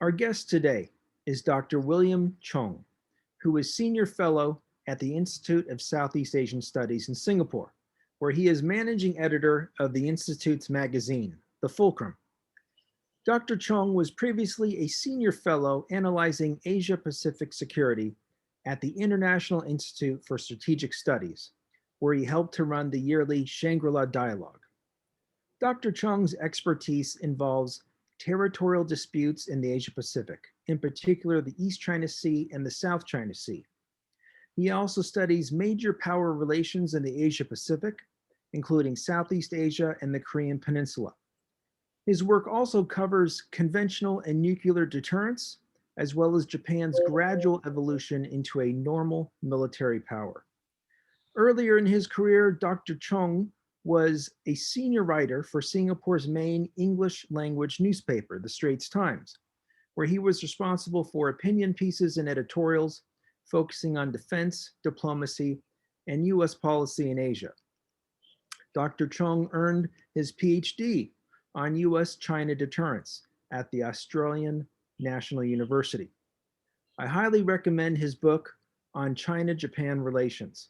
Our guest today is Dr. William Choong, who is Senior Fellow at the Institute of Southeast Asian Studies in Singapore, where he is Managing Editor of the Institute's magazine, The Fulcrum. Dr. Choong was previously a Senior Fellow analyzing Asia-Pacific security at the International Institute for Strategic Studies, where he helped to run the yearly Shangri-La Dialogue. Dr. Choong's expertise involves territorial disputes in the Asia-Pacific, in particular the East China Sea and the South China Sea. He also studies major power relations in the Asia-Pacific, including Southeast Asia and the Korean Peninsula. His work also covers conventional and nuclear deterrence, as well as Japan's gradual evolution into a normal military power. Earlier in his career, Dr. Choong was a senior writer for Singapore's main English language newspaper, The Straits Times, where he was responsible for opinion pieces and editorials focusing on defense, diplomacy, and US policy in Asia. Dr. Choong earned his PhD on US-China deterrence at the Australian National University. I highly recommend his book on China-Japan relations.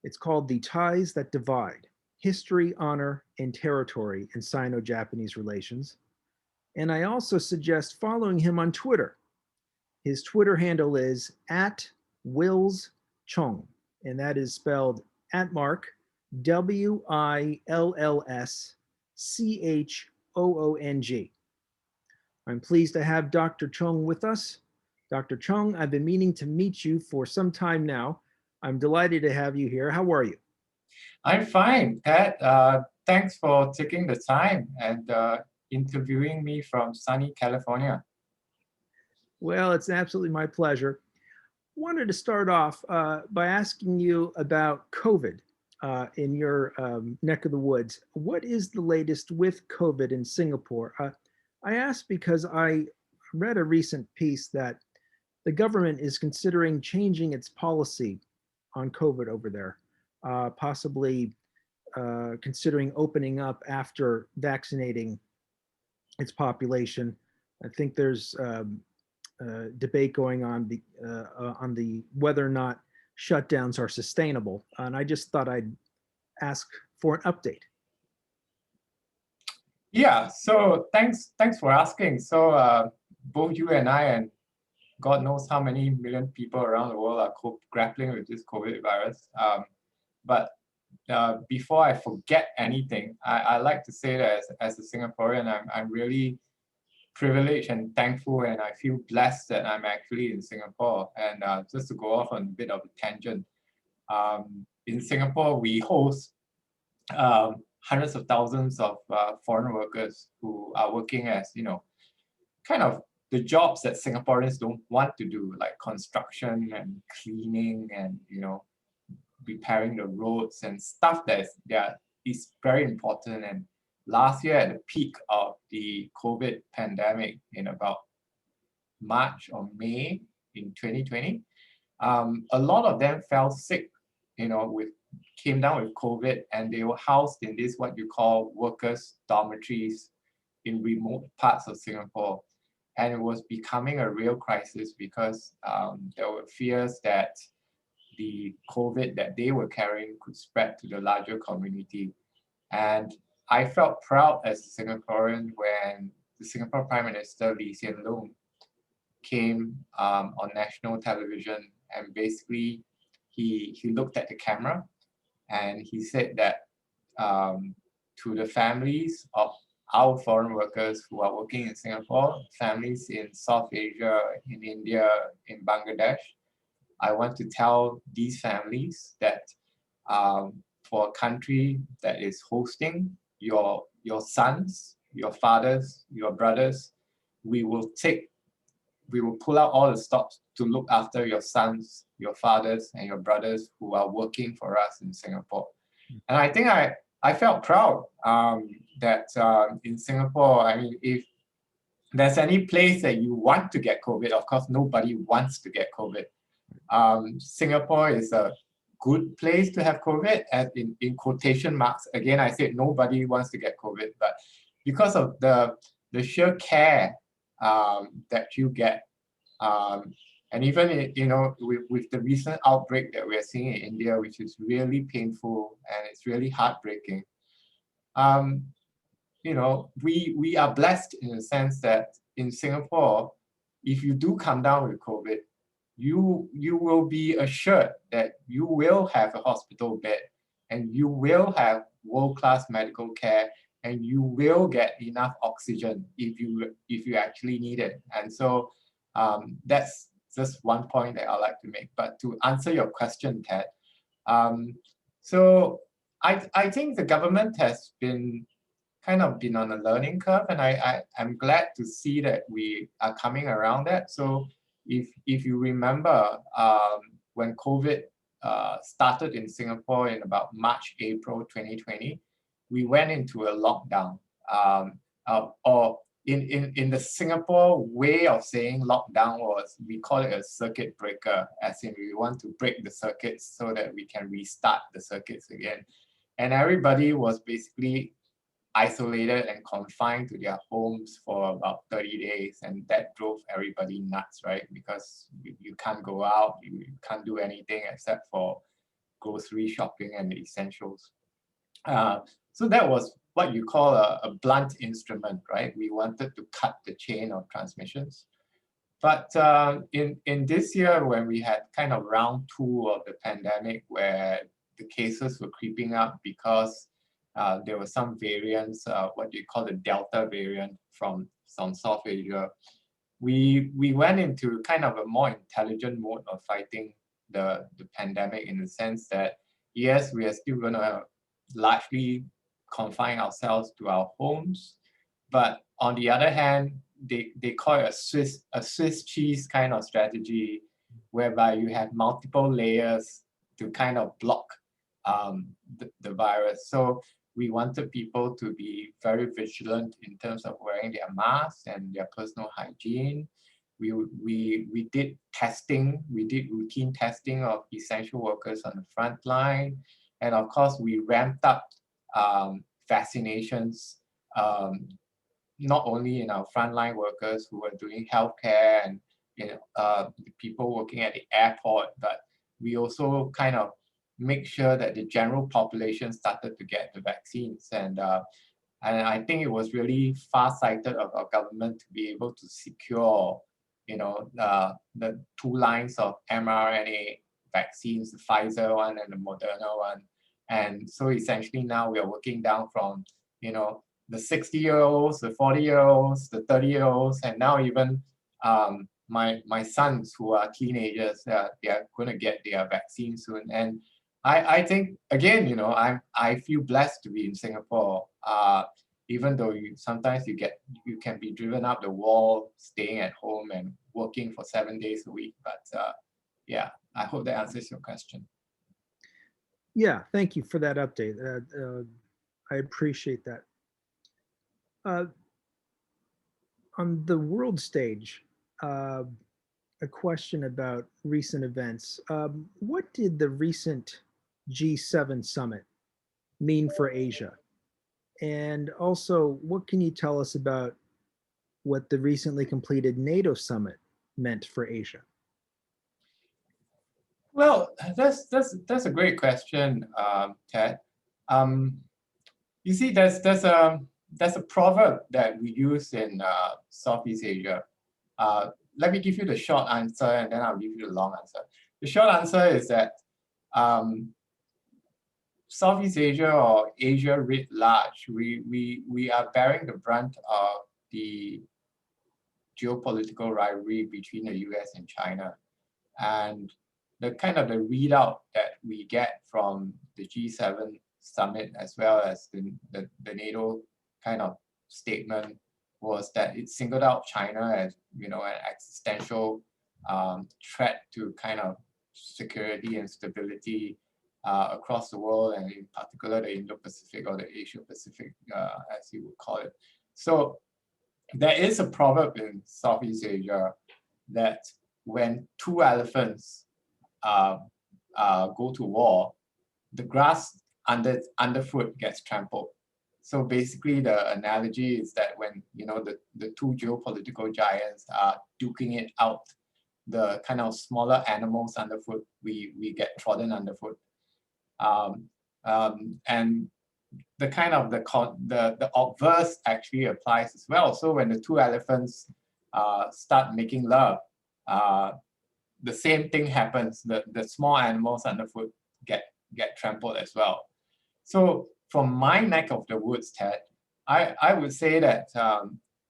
It's called The Ties That Divide: History, Honor, and Territory in Sino-Japanese Relations. And I also suggest following him on Twitter. His Twitter handle is @WillsChoong, and that is spelled @Mark, WILLSCHOONG. I'm pleased to have Dr. Choong with us. Dr. Choong, I've been meaning to meet you for some time now. I'm delighted to have you here. How are you? I'm fine, Pat. Thanks for taking the time and interviewing me from sunny California. Well, it's absolutely my pleasure. Wanted to start off by asking you about COVID in your neck of the woods. What is the latest with COVID in Singapore? I ask because I read a recent piece that the government is considering changing its policy on COVID over there, possibly considering opening up after vaccinating its population. I think there's debate going on the whether or not shutdowns are sustainable, and I just thought I'd ask for an update. Yeah, so thanks for asking. So both you and I, and God knows how many million people around the world are grappling with this COVID virus. But before I forget anything, I like to say that as a Singaporean, I'm really privileged and thankful, and I feel blessed that I'm actually in Singapore. And just to go off on a bit of a tangent, in Singapore, we host hundreds of thousands of foreign workers who are working as, kind of the jobs that Singaporeans don't want to do, like construction and cleaning and, repairing the roads and stuff that is very important. And last year, at the peak of the COVID pandemic in about March or May in 2020, a lot of them fell sick, came down with COVID, and they were housed in this, what you call workers' dormitories in remote parts of Singapore. And it was becoming a real crisis because there were fears that the COVID that they were carrying could spread to the larger community. And I felt proud as a Singaporean when the Singapore Prime Minister Lee Hsien Loong came on national television, and basically he looked at the camera and he said that to the families of our foreign workers who are working in Singapore, families in South Asia, in India, in Bangladesh, I want to tell these families that for a country that is hosting your sons, your fathers, your brothers, we will pull out all the stops to look after your sons, your fathers, and your brothers who are working for us in Singapore. And I think I felt proud that in Singapore, I mean, if there's any place that you want to get COVID, of course, nobody wants to get COVID. Singapore is a good place to have COVID, and in quotation marks. Again, I said nobody wants to get COVID, but because of the sheer care that you get. And even, you know, with the recent outbreak that we're seeing in India, which is really painful and it's really heartbreaking, you know, we are blessed in the sense that in Singapore, if you do come down with COVID, you will be assured that you will have a hospital bed and you will have world-class medical care and you will get enough oxygen if you actually need it. And so that's just one point that I'd like to make. But to answer your question, Ted, so I think the government has been kind of been on a learning curve, and I'm glad to see that we are coming around that. So if you remember, when COVID started in Singapore in about March, April 2020, we went into a lockdown. Or in the Singapore way of saying lockdown was, we call it a circuit breaker, as in we want to break the circuits so that we can restart the circuits again. And everybody was basically isolated and confined to their homes for about 30 days. And that drove everybody nuts, right? Because you can't go out, you can't do anything except for grocery shopping and the essentials. So that was what you call a blunt instrument, right? We wanted to cut the chain of transmissions. But in this year, when we had kind of round 2 of the pandemic, where the cases were creeping up because there were some variants, what you call the Delta variant from South Asia, we went into kind of a more intelligent mode of fighting the pandemic, in the sense that, yes, we are still going to largely confine ourselves to our homes, but on the other hand, they call it a Swiss cheese kind of strategy, whereby you have multiple layers to kind of block the virus. So we wanted people to be very vigilant in terms of wearing their masks and their personal hygiene. We did testing, we did routine testing of essential workers on the front line. And of course, we ramped up vaccinations, not only in our frontline workers who were doing healthcare and people working at the airport, but we also kind of make sure that the general population started to get the vaccines. And I think it was really far-sighted of our government to be able to secure, the 2 lines of mRNA vaccines, the Pfizer one and the Moderna one. And so essentially now we are working down from, the 60-year-olds, the 40-year-olds, the 30-year-olds, and now even my sons who are teenagers, they are going to get their vaccine soon. And I think, again, I feel blessed to be in Singapore, even though sometimes you can be driven up the wall, staying at home and working for 7 days a week. But yeah, I hope that answers your question. Yeah, thank you for that update. I appreciate that. On the world stage, a question about recent events. What did the recent G7 summit mean for Asia? And also, what can you tell us about what the recently completed NATO summit meant for Asia? Well, that's a great question, Ted. You see, there's a proverb that we use in Southeast Asia. Let me give you the short answer, and then I'll give you the long answer. The short answer is that Southeast Asia, or Asia writ large, we are bearing the brunt of the geopolitical rivalry between the US and China. And the kind of the readout that we get from the G7 summit, as well as the NATO kind of statement, was that it singled out China as, an existential threat to kind of security and stability across the world, and in particular the Indo-Pacific, or the Asia-Pacific, as you would call it. So there is a proverb in Southeast Asia that when 2 elephants go to war, the grass underfoot gets trampled. So basically, the analogy is that when the two geopolitical giants are duking it out, the kind of smaller animals underfoot, we get trodden underfoot, and the kind of the obverse actually applies as well. So when the two elephants start making love, the same thing happens. The small animals underfoot get trampled as well. So from my neck of the woods, Ted, I would say that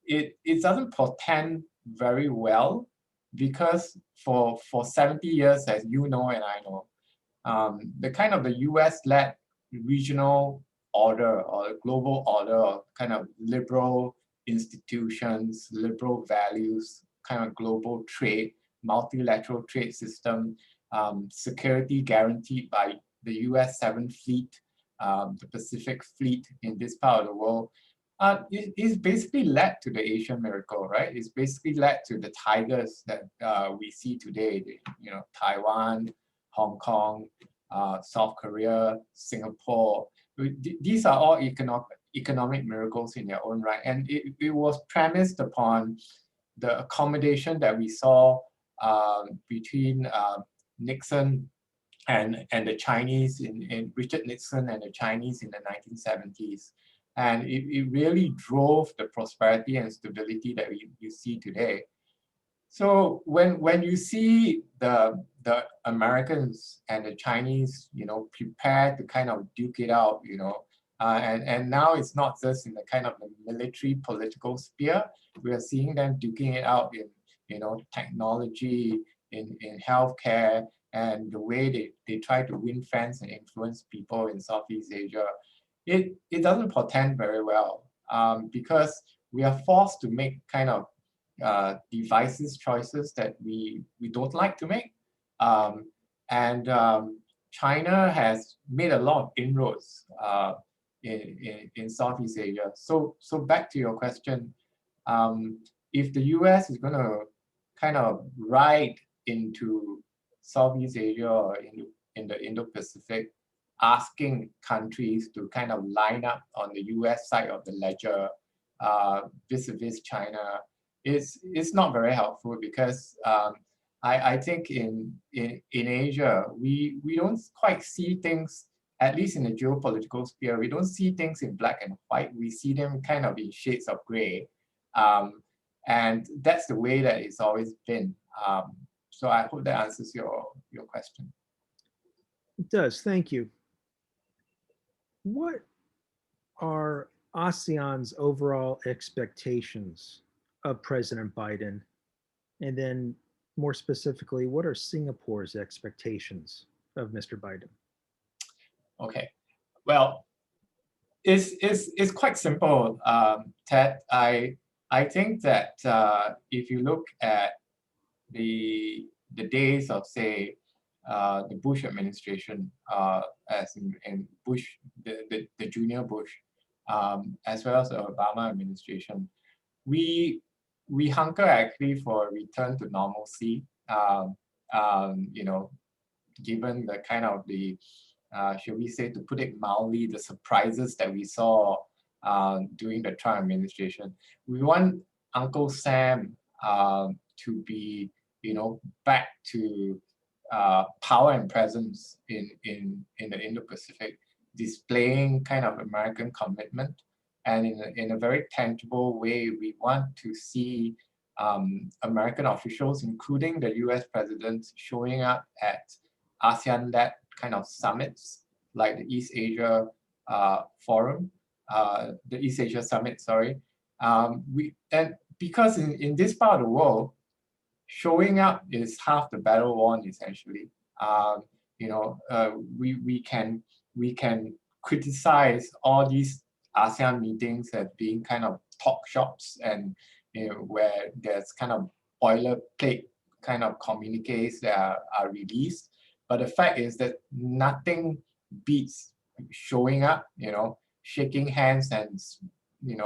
it doesn't portend very well, because for 70 years, as you know and I know, the kind of the US-led regional order or the global order or kind of liberal institutions, liberal values, kind of global trade, multilateral trade system, security guaranteed by the US 7th Fleet, the Pacific Fleet in this part of the world, it's basically led to the Asian miracle, right? It's basically led to the tigers that we see today, Taiwan, Hong Kong, South Korea, Singapore. These are all economic miracles in their own right. And it was premised upon the accommodation that we saw between Nixon and the Chinese in Richard Nixon and the Chinese in the 1970s. And it really drove the prosperity and stability that you see today. So when you see the Americans and the Chinese, prepare to kind of duke it out, and now it's not just in the kind of the military political sphere. We are seeing them duking it out in technology, in healthcare, and the way they try to win friends and influence people in Southeast Asia. It doesn't portend very well, because we are forced to make kind of devices choices that we don't like to make, and China has made a lot of inroads in Southeast Asia. So back to your question, if the US is going to kind of ride into Southeast Asia or in the Indo-Pacific, asking countries to kind of line up on the US side of the ledger vis-a-vis China, it's not very helpful, because I think in Asia, we don't quite see things, at least in the geopolitical sphere, we don't see things in black and white. We see them kind of in shades of gray. And that's the way that it's always been. So I hope that answers your question. It does. Thank you. What are ASEAN's overall expectations of President Biden? And then more specifically, what are Singapore's expectations of Mr. Biden? Okay, well, it's quite simple, Ted. I think that if you look at the days of, say, the Bush administration, as in Bush, the junior Bush, as well as the Obama administration, we hunker actually for a return to normalcy. Given the kind of the should we say, to put it mildly, the surprises that we saw during the Trump administration. We want Uncle Sam to be, back to power and presence in the Indo-Pacific, displaying kind of American commitment. And in a very tangible way, we want to see American officials, including the US president, showing up at ASEAN-led kind of summits, like the East Asia Forum, the East Asia Summit, sorry. And because in this part of the world, showing up is half the battle won, essentially. We can criticize all these ASEAN meetings as being kind of talk shops, and where there's kind of boilerplate kind of communiques that are released. But the fact is that nothing beats showing up, shaking hands and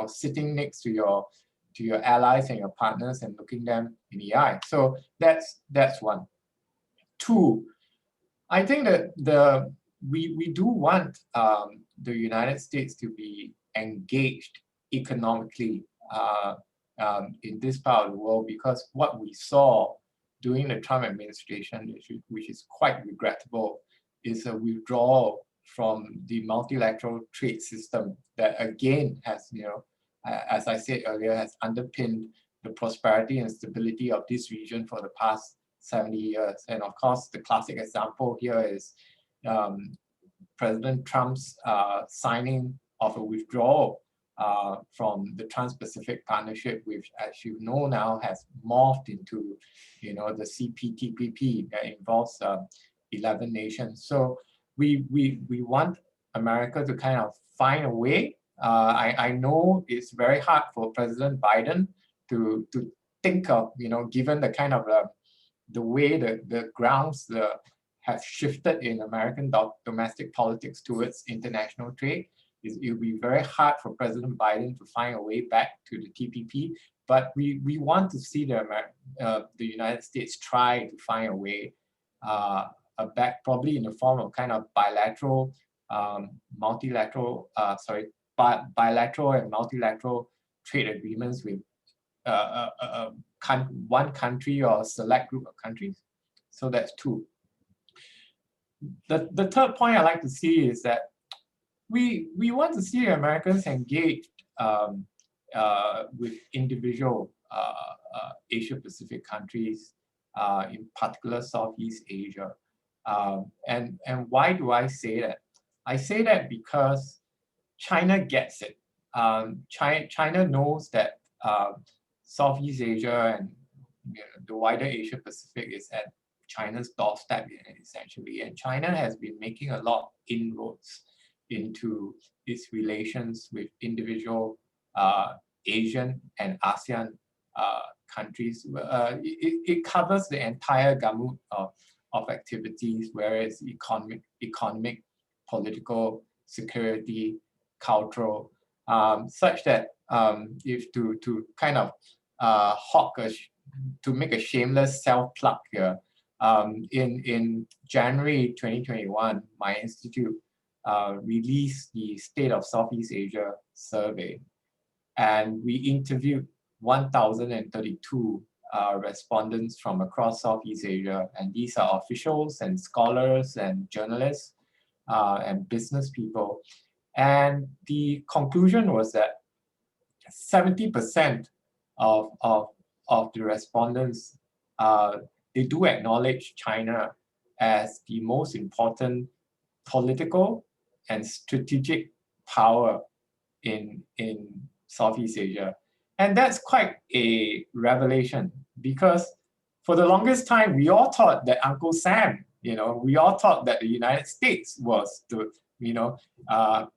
sitting next to your allies and your partners and looking them in the eye. So that's one. Two, I think that we do want the United States to be engaged economically in this part of the world, because what we saw during the Trump administration, which is quite regrettable, is a withdrawal from the multilateral trade system that again has, as I said earlier, has underpinned the prosperity and stability of this region for the past 70 years. And of course, the classic example here is President Trump's signing of a withdrawal from the Trans-Pacific Partnership, which, as you know now, has morphed into, the CPTPP that involves 11 nations. So we want America to kind of find a way. I know it's very hard for President Biden to think of, given the kind of the way the grounds have shifted in American domestic politics towards international trade. It will be very hard for President Biden to find a way back to the TPP, but we want to see the United States try to find a way back, probably in the form of kind of bilateral, bilateral and multilateral trade agreements with one country or a select group of countries. So that's two. The third point I like to see is that we want to see Americans engaged with individual Asia-Pacific countries, in particular Southeast Asia. And why do I say that? I say that because China gets it. China knows that Southeast Asia and the wider Asia-Pacific is at China's doorstep, essentially. And China has been making a lot of inroads into its relations with individual Asian and ASEAN countries. It covers the entire gamut of activities, whereas economic, political, security, cultural, such that if to kind of to make a shameless self-plug here, in January 2021, my institute released the State of Southeast Asia survey, and we interviewed 1,032 respondents from across Southeast Asia, and these are officials and scholars and journalists and business people. And the conclusion was that 70% of the respondents, they do acknowledge China as the most important political and strategic power in Southeast Asia. And that's quite a revelation, because for the longest time, we all thought that Uncle Sam, we all thought that the United States was the,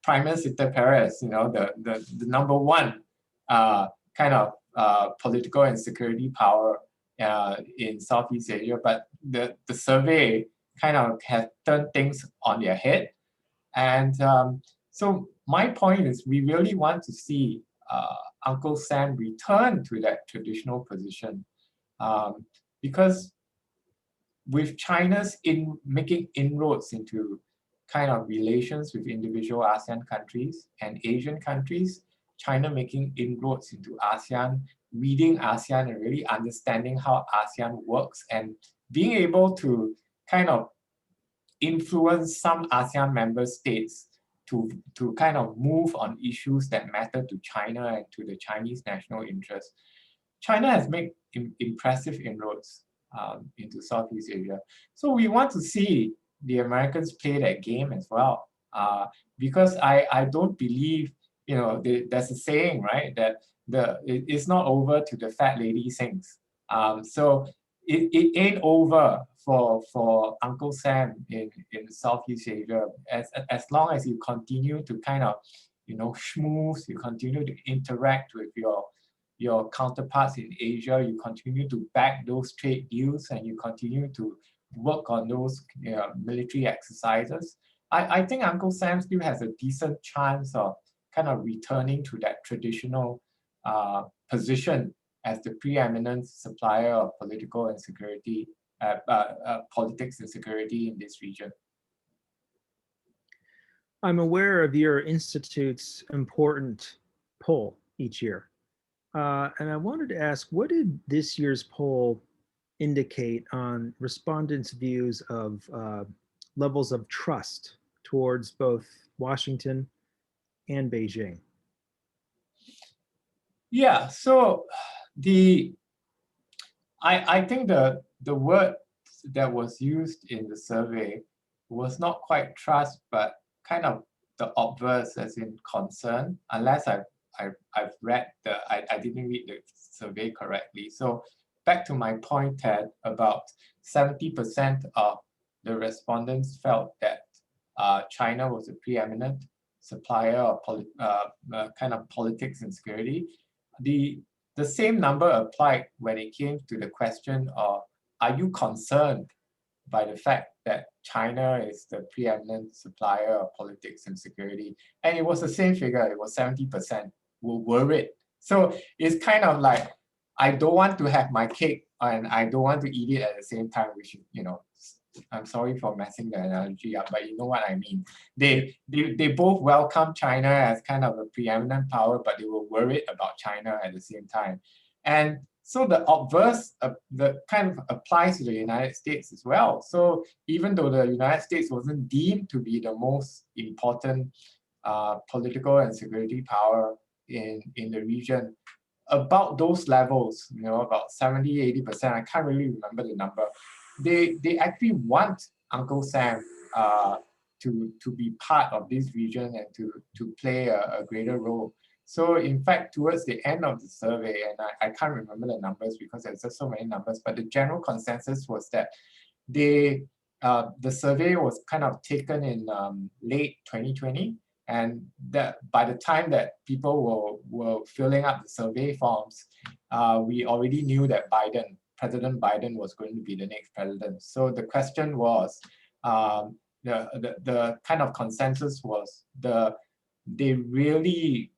Prime Minister Perez, the number one kind of political and security power in Southeast Asia. But the survey kind of has turned things on their head. And so my point is, we really want to see Uncle Sam return to that traditional position, because with China's making inroads into kind of relations with individual ASEAN countries and Asian countries, China making inroads into ASEAN, reading ASEAN and really understanding how ASEAN works, and being able to kind of influence some ASEAN member states to kind of move on issues that matter to China and to the Chinese national interest. China has made impressive inroads into Southeast Asia. So we want to see the Americans play that game as well, because I don't believe, there's a saying, right, that it's not over till the fat lady sings. So it ain't over for Uncle Sam in Southeast Asia, as long as you continue to kind of, schmooze, you continue to interact with your counterparts in Asia, you continue to back those trade deals, and you continue to work on those military exercises. I think Uncle Sam still has a decent chance of kind of returning to that traditional position as the preeminent supplier of political and security, politics and security in this region. I'm aware of your institute's important poll each year. And I wanted to ask, what did this year's poll indicate on respondents' views of levels of trust towards both Washington and Beijing? Yeah, so the I think the word that was used in the survey was not quite trust, but kind of the obverse, as in concern, unless I've read I didn't read the survey correctly. So back to my point that about 70% of the respondents felt that China was a preeminent supplier of kind of politics and security. The the same number applied when it came to the question of, are you concerned by the fact that China is the preeminent supplier of politics and security? And it was the same figure, it was 70% were worried. So it's kind of like, I don't want to have my cake and I don't want to eat it at the same time. We should, I'm sorry for messing the analogy up, but you know what I mean. They both welcome China as kind of a preeminent power, but they were worried about China at the same time. And so the obverse the kind of applies to the United States as well. So even though the United States wasn't deemed to be the most important political and security power in the region, about those levels, about 70-80%, I can't really remember the number, they actually want Uncle Sam to be part of this region and to play a greater role. So in fact, towards the end of the survey, and I can't remember the numbers because there's just so many numbers, but the general consensus was that the survey was kind of taken in late 2020, and that by the time that people were filling up the survey forms, we already knew that President Biden was going to be the next president. So the question was, the kind of consensus was they really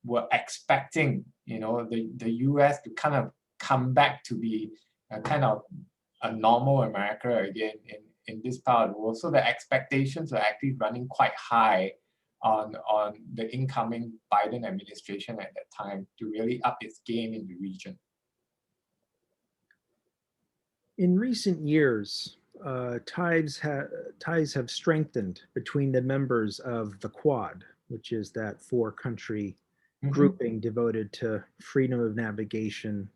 were expecting, the US to kind of come back to be a kind of a normal America again in this part of the world. So the expectations were actually running quite high on the incoming Biden administration at that time to really up its game in the region. In recent years, ties have strengthened between the members of the Quad, which is that four-country grouping devoted to freedom of navigation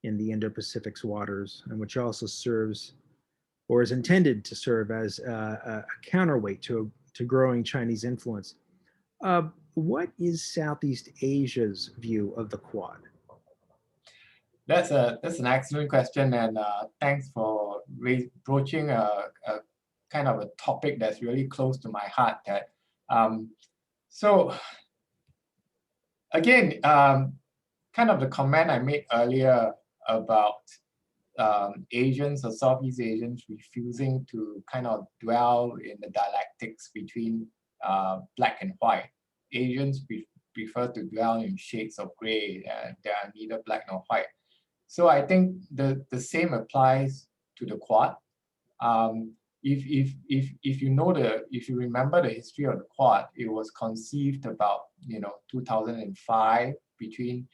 in the Indo-Pacific's waters, and which also serves or is intended to serve as a counterweight to growing Chinese influence. What is Southeast Asia's view of the Quad? That's an excellent question, and thanks for broaching a kind of a topic that's really close to my heart. That so again, kind of the comment I made earlier about Asians or Southeast Asians refusing to kind of dwell in the dialectics between black and white. Asians prefer to dwell in shades of gray. They are neither black nor white. So I think the same applies to the Quad. If you remember the history of the Quad, it was conceived about 2005 between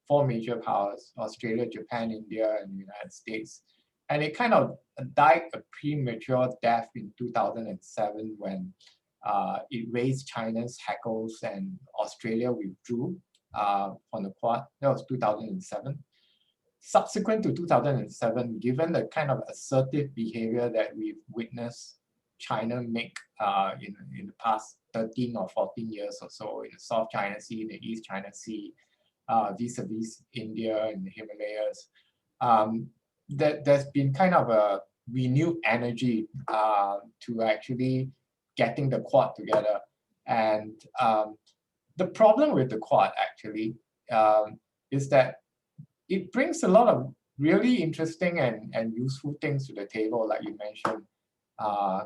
four major powers: Australia, Japan, India, and the United States. And it kind of died a premature death in 2007 when it raised China's hackles and Australia withdrew from the Quad. That was 2007. Subsequent to 2007, given the kind of assertive behavior that we've witnessed China make in the past 13 or 14 years or so in the South China Sea, the East China Sea, vis-a-vis India and the Himalayas, there's been kind of a renewed energy to actually getting the Quad together. And the problem with the Quad actually is that it brings a lot of really interesting and useful things to the table, like you mentioned,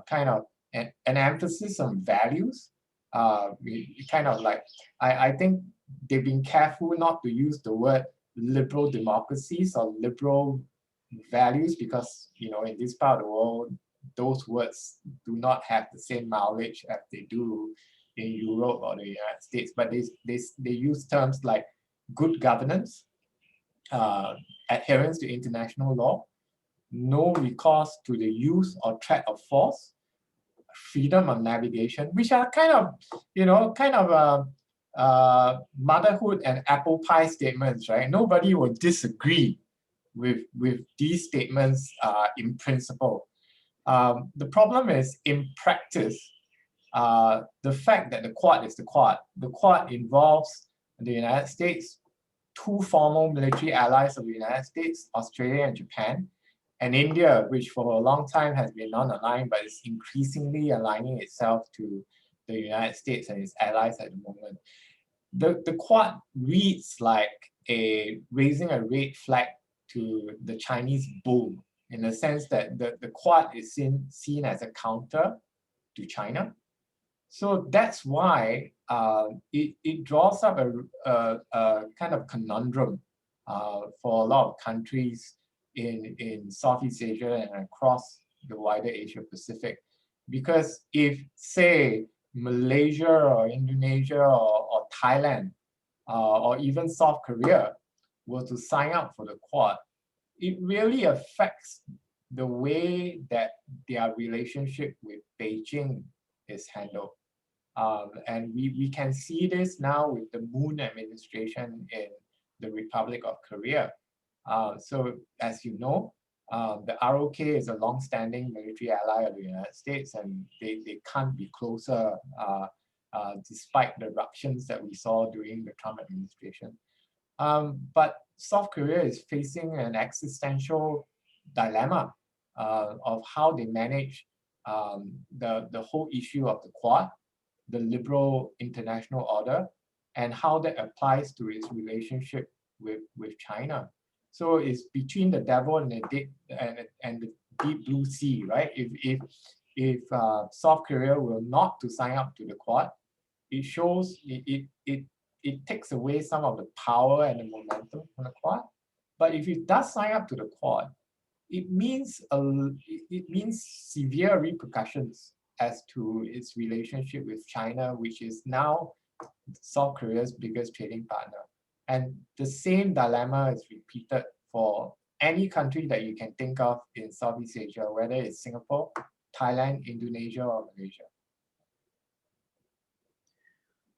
kind of an emphasis on values. We kind of like, I think they've been careful not to use the word liberal democracies or liberal values because, in this part of the world, those words do not have the same mileage as they do in Europe or the United States, but they use terms like good governance, adherence to international law, no recourse to the use or threat of force, freedom of navigation, which are kind of motherhood and apple pie statements, right? Nobody will disagree with these statements in principle. The problem is in practice, the fact that the Quad is the Quad involves the United States, two formal military allies of the United States, Australia and Japan, and India, which for a long time has been non-aligned, but is increasingly aligning itself to the United States and its allies at the moment. The Quad reads like raising a red flag to the Chinese bull, in the sense that the Quad is seen as a counter to China. So that's why it draws up a kind of conundrum for a lot of countries in Southeast Asia and across the wider Asia Pacific. Because if, say, Malaysia or Indonesia or Thailand or even South Korea were to sign up for the Quad, it really affects the way that their relationship with Beijing is handled. And we can see this now with the Moon administration in the Republic of Korea. So as you know, the ROK is a long-standing military ally of the United States, and they can't be closer despite the ruptions that we saw during the Trump administration. But South Korea is facing an existential dilemma of how they manage the whole issue of the Quad, the liberal international order, and how that applies to its relationship with China. So it's between the devil and the deep blue sea, right? If South Korea will not to sign up to the Quad, it shows it takes away some of the power and the momentum from the Quad. But if it does sign up to the Quad, it means severe repercussions as to its relationship with China, which is now South Korea's biggest trading partner. And the same dilemma is repeated for any country that you can think of in Southeast Asia, whether it's Singapore, Thailand, Indonesia, or Malaysia.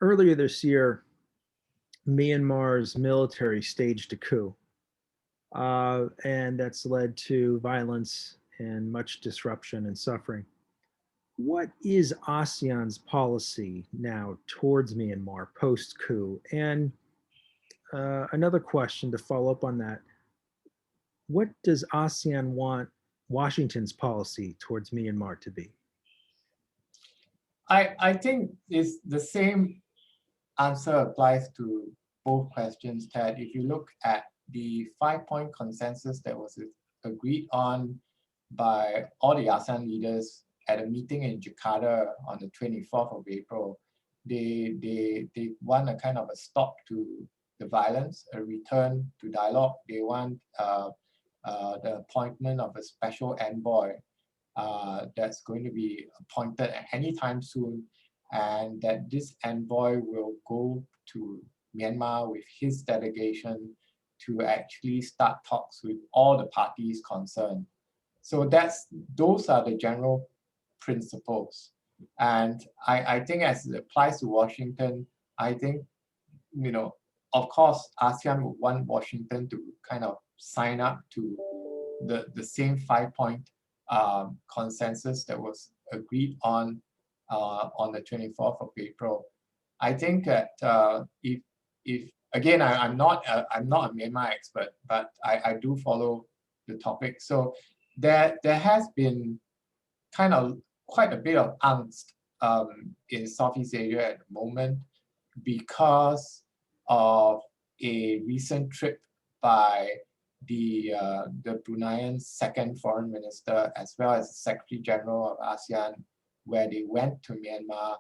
Earlier this year, Myanmar's military staged a coup, and that's led to violence and much disruption and suffering. What is ASEAN's policy now towards Myanmar post-coup? And another question to follow up on that, what does ASEAN want Washington's policy towards Myanmar to be? I think it's the same answer applies to both questions, Ted. If you look at the 5-point consensus that was agreed on by all the ASEAN leaders at a meeting in Jakarta on the 24th of April, they want a kind of a stop to the violence, a return to dialogue. They want the appointment of a special envoy that's going to be appointed at any time soon, and that this envoy will go to Myanmar with his delegation to actually start talks with all the parties concerned. So those are the general principles. And I think as it applies to Washington, I think, of course, ASEAN would want Washington to kind of sign up to the same 5-point consensus that was agreed on the 24th of April. I think that if again, I'm not a Myanmar expert, but I do follow the topic. So there has been kind of quite a bit of angst in Southeast Asia at the moment because of a recent trip by the Bruneian second foreign minister, as well as the Secretary General of ASEAN, where they went to Myanmar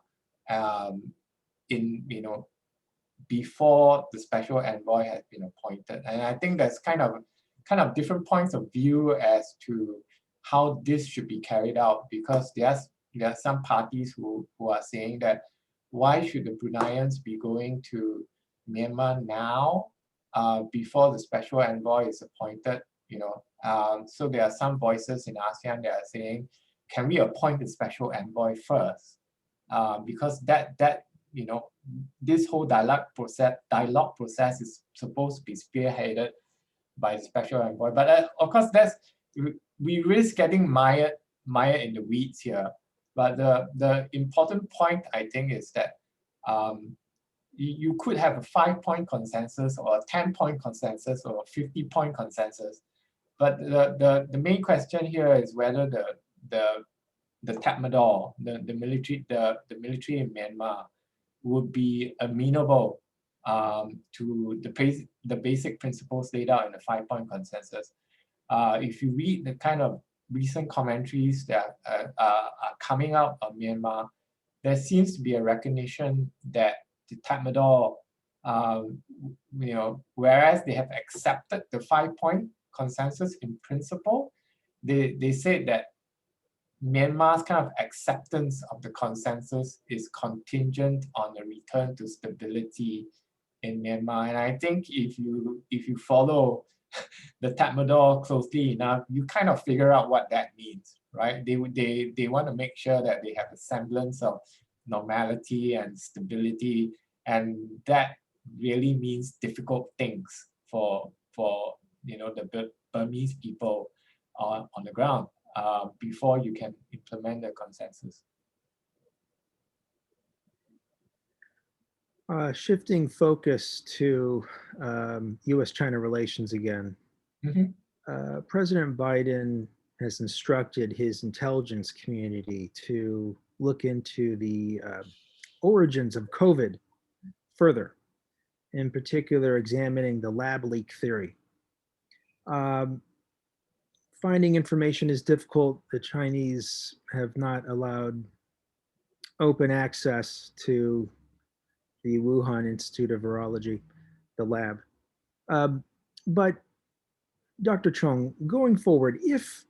before the special envoy had been appointed. And I think there's kind of different points of view as to how this should be carried out, because there are some parties who are saying that why should the Bruneians be going to Myanmar now before the special envoy is appointed, so there are some voices in ASEAN that are saying, can we appoint the special envoy first? Because this whole dialogue process is supposed to be spearheaded by the special envoy. But of course, we risk getting mired in the weeds here. But the important point, I think, is that you could have a 5-point consensus or a 10-point consensus or a 50-point consensus. But the main question here is whether the Tatmadaw, the military in Myanmar, would be amenable to the basic principles laid out in the 5-point consensus. If you read the kind of recent commentaries that are coming out of Myanmar, there seems to be a recognition that the Tatmadaw, whereas they have accepted the 5-point consensus in principle, they said that Myanmar's kind of acceptance of the consensus is contingent on a return to stability in Myanmar. And I think if you follow the Tatmadaw closely enough, you kind of figure out what that means, right? They want to make sure that they have a semblance of normality and stability, and that really means difficult things for the Burmese people on the ground. Before you can implement the consensus. Shifting focus to US-China relations again. President Biden has instructed his intelligence community to look into the origins of COVID further, in particular examining the lab leak theory. Finding information is difficult. The Chinese have not allowed open access to the Wuhan Institute of Virology, the lab. But Dr. Choong, going forward, if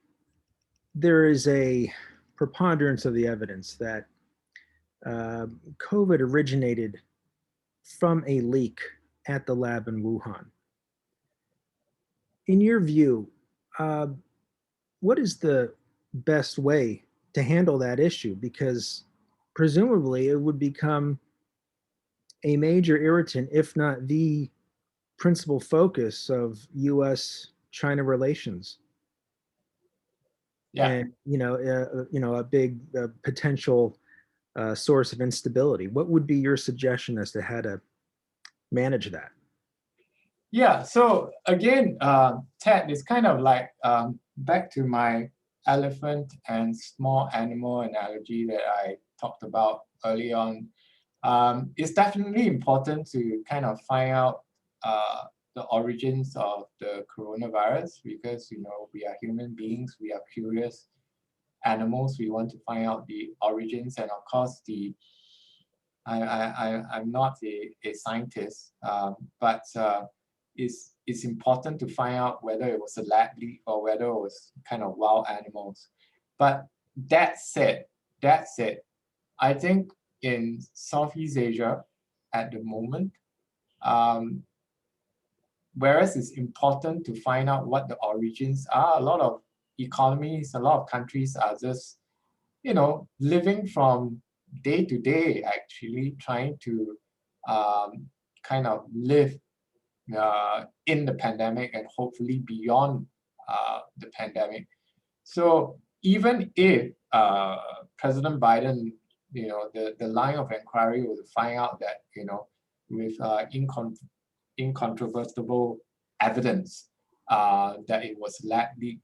there is a preponderance of the evidence that COVID originated from a leak at the lab in Wuhan, in your view, what is the best way to handle that issue? Because presumably it would become a major irritant, if not the principal focus of US-China relations. Yeah. And a big potential source of instability. What would be your suggestion as to how to manage that? Yeah. So again, Ted, it's kind of like back to my elephant and small animal analogy that I talked about early on. It's definitely important to kind of find out the origins of the coronavirus, because we are human beings, we are curious animals. We want to find out the origins, and of course I'm not a scientist, but it's important to find out whether it was a lab leak or whether it was kind of wild animals. But that said, I think in Southeast Asia at the moment, whereas it's important to find out what the origins are, a lot of economies, a lot of countries are just, living from day to day, actually trying to kind of live in the pandemic and hopefully beyond the pandemic. So even if President Biden, the line of inquiry was to find out that, with incontrovertible evidence that it was lab leak,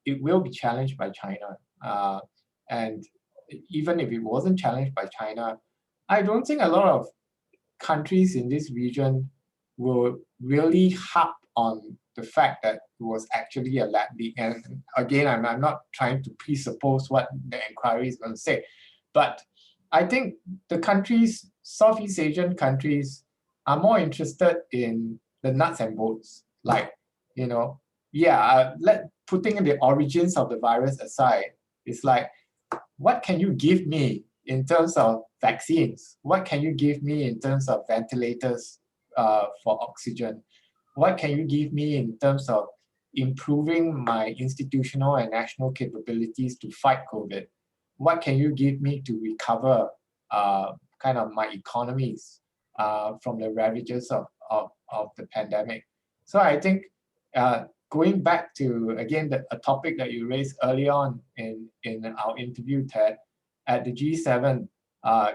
it will be challenged by China. And even if it wasn't challenged by China, I don't think a lot of countries in this region will really harp on the fact that it was actually a lab leak. And again, I'm not trying to presuppose what the inquiry is going to say, but I think the countries, Southeast Asian countries, are more interested in the nuts and bolts, like, putting the origins of the virus aside, it's like, what can you give me in terms of vaccines? What can you give me in terms of ventilators for oxygen? What can you give me in terms of improving my institutional and national capabilities to fight COVID? What can you give me to recover kind of my economies from the ravages of the pandemic? So I think going back to, again, a topic that you raised early on in our interview, Ted, at the G7,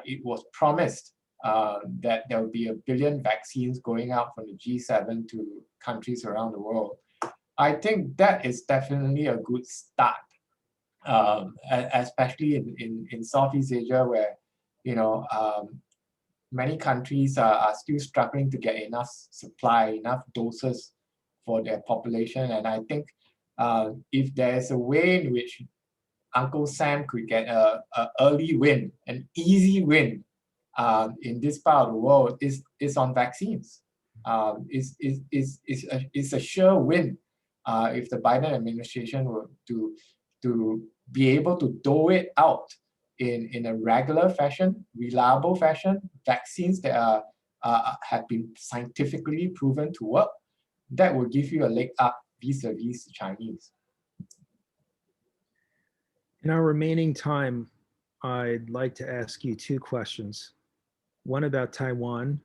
it was promised that there will be 1 billion vaccines going out from the G7 to countries around the world. I think that is definitely a good start, especially in Southeast Asia, where many countries are still struggling to get enough supply, enough doses for their population. And I think if there's a way in which Uncle Sam could get an early win, an easy win in this part of the world, is on vaccines. Is a sure win if the Biden administration were to be able to dole it out in a regular fashion, reliable fashion, vaccines that have been scientifically proven to work. That will give you a leg up vis-a-vis the Chinese. In our remaining time, I'd like to ask you 2 questions. One about Taiwan,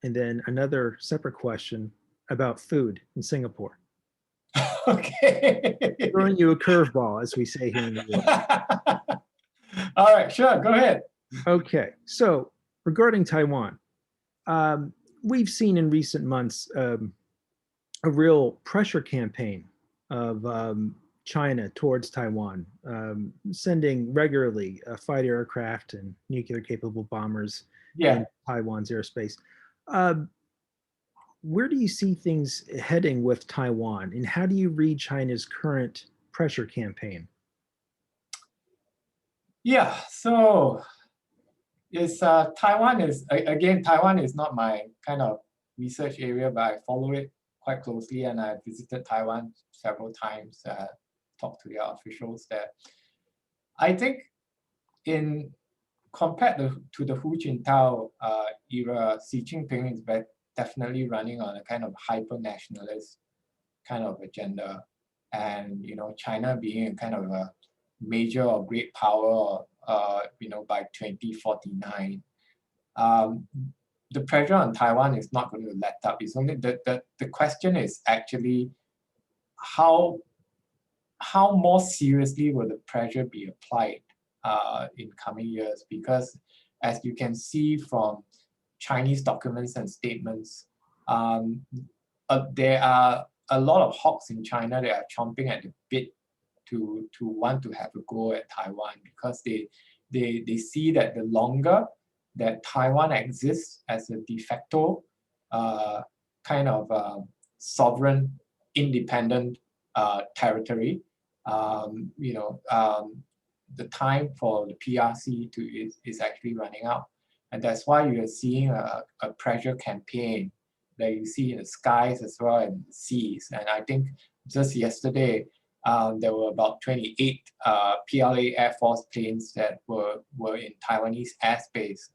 and then another separate question about food in Singapore. Okay. Throwing you a curveball, as we say here in the US. All right, sure, go ahead. Okay, so regarding Taiwan, we've seen in recent months a real pressure campaign of China towards Taiwan, sending regularly fighter aircraft and nuclear-capable bombers in Taiwan's airspace. Where do you see things heading with Taiwan, and how do you read China's current pressure campaign? Yeah, so Taiwan is not my kind of research area, but I follow it quite closely, and I visited Taiwan several times, talked to their officials there. I think compared to the Hu Jintao era, Xi Jinping is definitely running on a kind of hyper-nationalist kind of agenda. And, China being a kind of a major or great power, by 2049. The pressure on Taiwan is not going to let up. It's only the question is actually how more seriously will the pressure be applied in coming years? Because as you can see from Chinese documents and statements, there are a lot of hawks in China that are chomping at the bit to want to have a go at Taiwan, because they see that the longer that Taiwan exists as a de facto kind of sovereign, independent territory, the time for the PRC is actually running out. And that's why you are seeing a pressure campaign that you see in the skies as well as the seas. And I think just yesterday, there were about 28 PLA Air Force planes that were in Taiwanese airspace.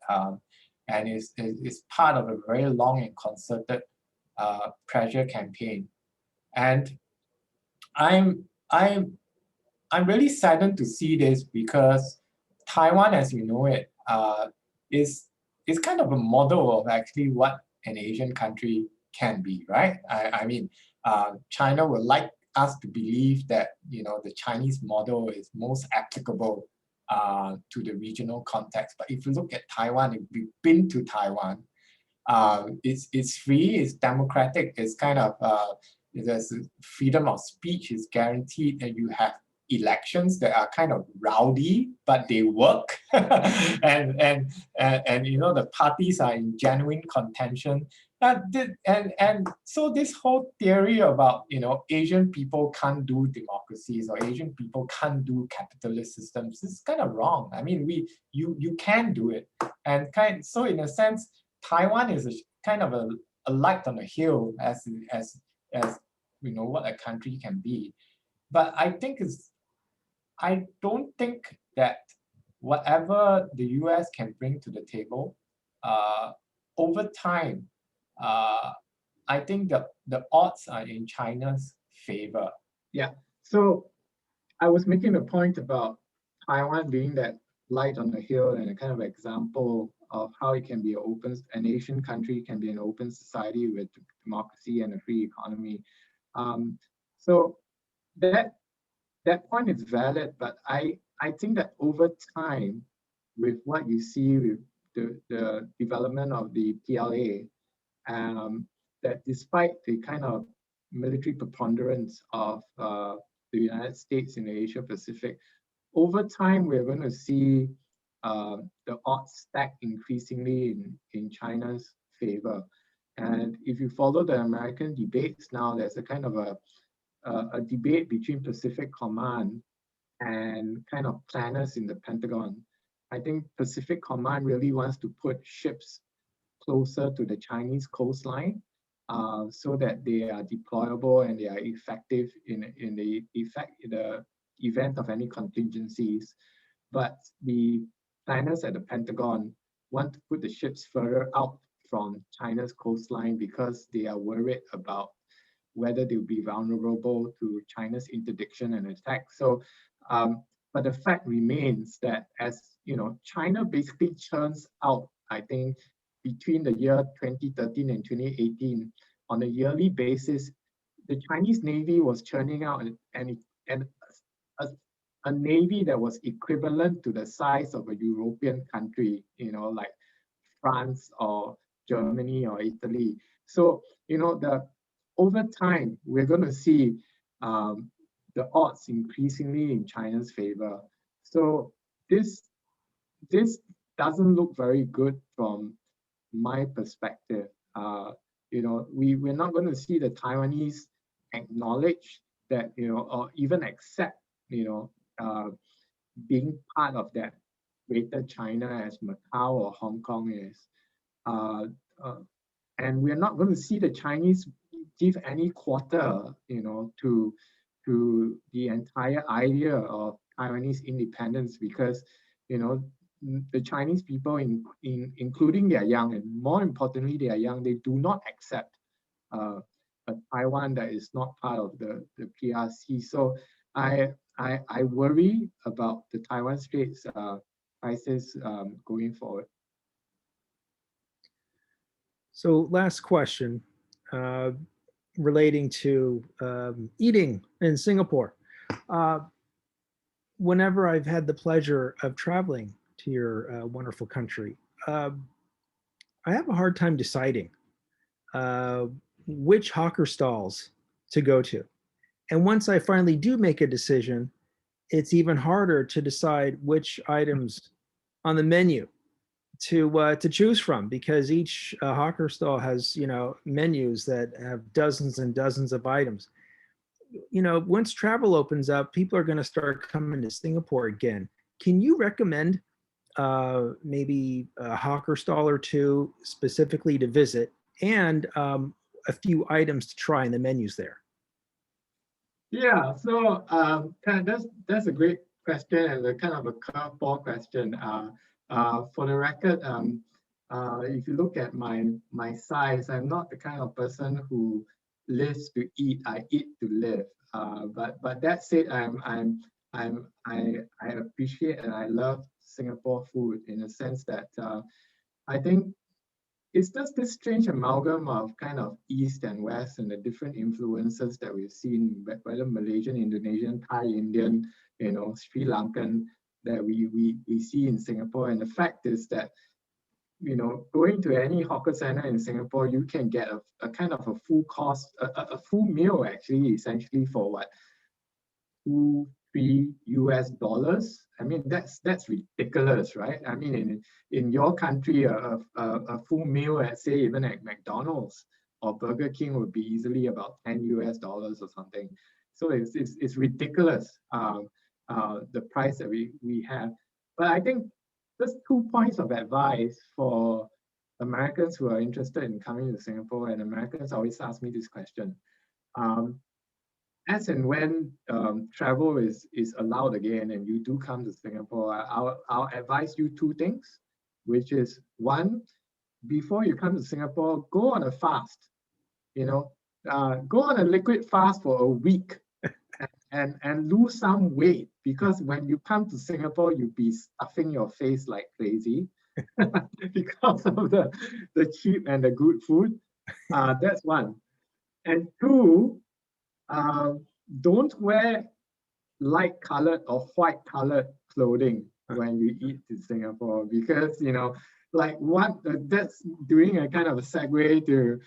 And it's part of a very long and concerted pressure campaign. And I'm really saddened to see this, because Taiwan, as you know it, is kind of a model of actually what an Asian country can be, right? I mean, China would like us to believe that the Chinese model is most applicable to the regional context. But if you look at Taiwan, if you've been to Taiwan, it's free, it's democratic, it's kind of there's freedom of speech is guaranteed, and you have elections that are kind of rowdy, but they work, and the parties are in genuine contention. And so this whole theory about Asian people can't do democracies, or Asian people can't do capitalist systems, is kind of wrong. I mean, you can do it, and so in a sense, Taiwan is kind of a light on a hill as we know what a country can be. But I don't think that whatever the US can bring to the table, over time, I think the odds are in China's favor. Yeah. So I was making a point about Taiwan being that light on the hill and a kind of example of how it can be an Asian country can be an open society with democracy and a free economy. Um, so that that point is valid, but I think that over time, with what you see with the development of the PLA, that despite the kind of military preponderance of the United States in the Asia Pacific, over time we're going to see the odds stack increasingly in China's favor. And if you follow the American debates now, there's a kind of a debate between Pacific Command and kind of planners in the Pentagon. I think Pacific Command really wants to put ships closer to the Chinese coastline so that they are deployable and they are effective in the event of any contingencies. But the planners at the Pentagon want to put the ships further out from China's coastline because they are worried about whether they'll be vulnerable to China's interdiction and attack. So, but the fact remains that as you know, China basically churns out, I think, between the year 2013 and 2018, on a yearly basis, the Chinese Navy was churning out a navy that was equivalent to the size of a European country, you know, like France or Germany or Italy. So, you know, over time, we're going to see the odds increasingly in China's favor. So this doesn't look very good from my perspective. You know, we're not going to see the Taiwanese acknowledge that, you know, or even accept, you know, being part of that Greater China as Macau or Hong Kong is. And we're not going to see the Chinese give any quarter, you know, to the entire idea of Taiwanese independence because, you know, the Chinese people, including their young, and more importantly, their young, they do not accept a Taiwan that is not part of the PRC. So I worry about the Taiwan Straits crisis going forward. So last question relating to eating in Singapore. Whenever I've had the pleasure of traveling to your wonderful country, I have a hard time deciding which hawker stalls to go to. And once I finally do make a decision, it's even harder to decide which items on the menu to choose from because each hawker stall has, you know, menus that have dozens and dozens of items. You know, once travel opens up, people are going to start coming to Singapore again. Can you recommend maybe a hawker stall or two specifically to visit and a few items to try in the menus there? Yeah, so that's a great question and a kind of a curveball question. For the record, if you look at my size, I'm not the kind of person who lives to eat. I eat to live. But that said, I appreciate and I love Singapore food in the sense that I think it's just this strange amalgam of kind of East and West and the different influences that we've seen, whether Malaysian, Indonesian, Thai, Indian, you know, Sri Lankan, that we see in Singapore. And the fact is that, you know, going to any hawker center in Singapore, you can get a kind of a full cost, a full meal actually, essentially for what, $2-3 US. I mean, that's ridiculous, right? I mean, in your country, a full meal at, say, even at McDonald's or Burger King would be easily about $10 or something. So it's ridiculous, the price that we have. But I think just 2 points of advice for Americans who are interested in coming to Singapore, and Americans always ask me this question. as and when travel is allowed again and you do come to Singapore, I'll advise you two things, which is one, before you come to Singapore, go on a fast, you know, go on a liquid fast for a week and lose some weight, because when you come to Singapore, you'll be stuffing your face like crazy because of the cheap and the good food. That's one. And two, uh, don't wear light colored or white colored clothing when you eat in Singapore, because like what that's doing a kind of a segue to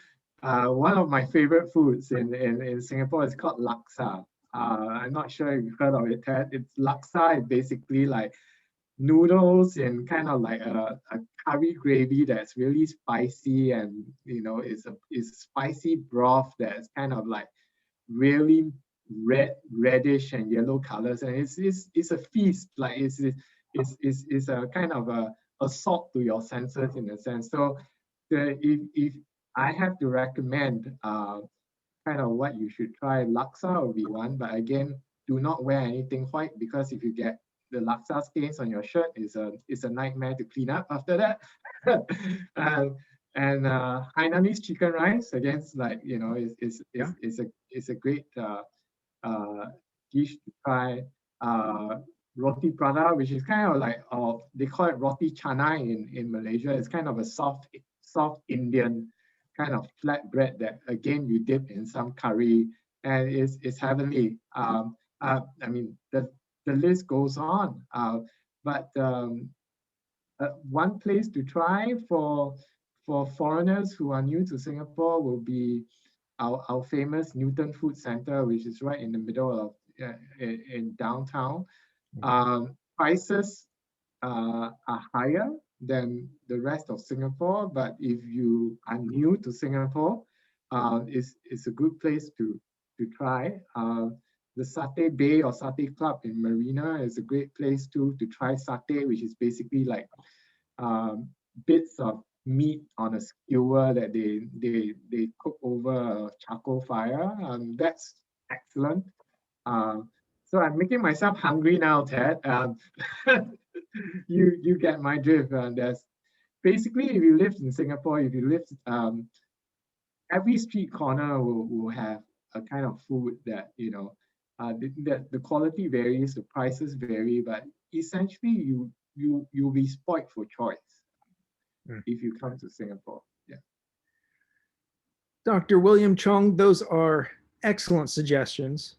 one of my favorite foods in Singapore is called laksa. I'm not sure if you've heard of it, Ted. It's laksa is basically like noodles in kind of like a curry gravy that's really spicy, and it's spicy broth that's kind of like really reddish and yellow colors, and it's a feast. Like it's a kind of a salt to your senses in a sense. So if I have to recommend kind of what you should try, laksa will be one. But again, do not wear anything white, because if you get the laksa stains on your shirt, it's a nightmare to clean up after that. And Hainanese chicken rice, against like is a great dish to try. Roti prata, which is kind of like they call it roti chana in Malaysia. It's kind of a soft Indian kind of flatbread that again you dip in some curry, and it's heavenly. I mean the list goes on. But one place to try for foreigners who are new to Singapore will be our famous Newton Food Center, which is right in the middle of in downtown. Prices are higher than the rest of Singapore, but if you are new to Singapore, it's a good place to try. The Satay Bay or Satay Club in Marina is a great place to try satay, which is basically like bits of meat on a skewer that they cook over a charcoal fire. That's excellent. So I'm making myself hungry now, Ted. You get my drift. There's basically, if you live in Singapore, if you live every street corner will have a kind of food that the quality varies, the prices vary, but essentially you'll be spoiled for choice if you come to Singapore. Yeah. Dr. William Choong, those are excellent suggestions.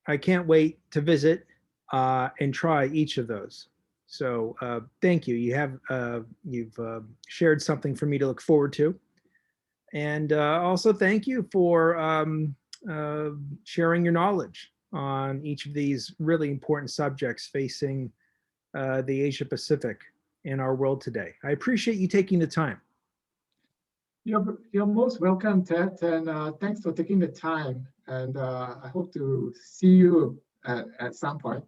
I can't wait to visit and try each of those. So thank you. You've shared something for me to look forward to. And also thank you for sharing your knowledge on each of these really important subjects facing the Asia Pacific in our world today. I appreciate you taking the time. You're most welcome, Ted, and thanks for taking the time. And I hope to see you at some point.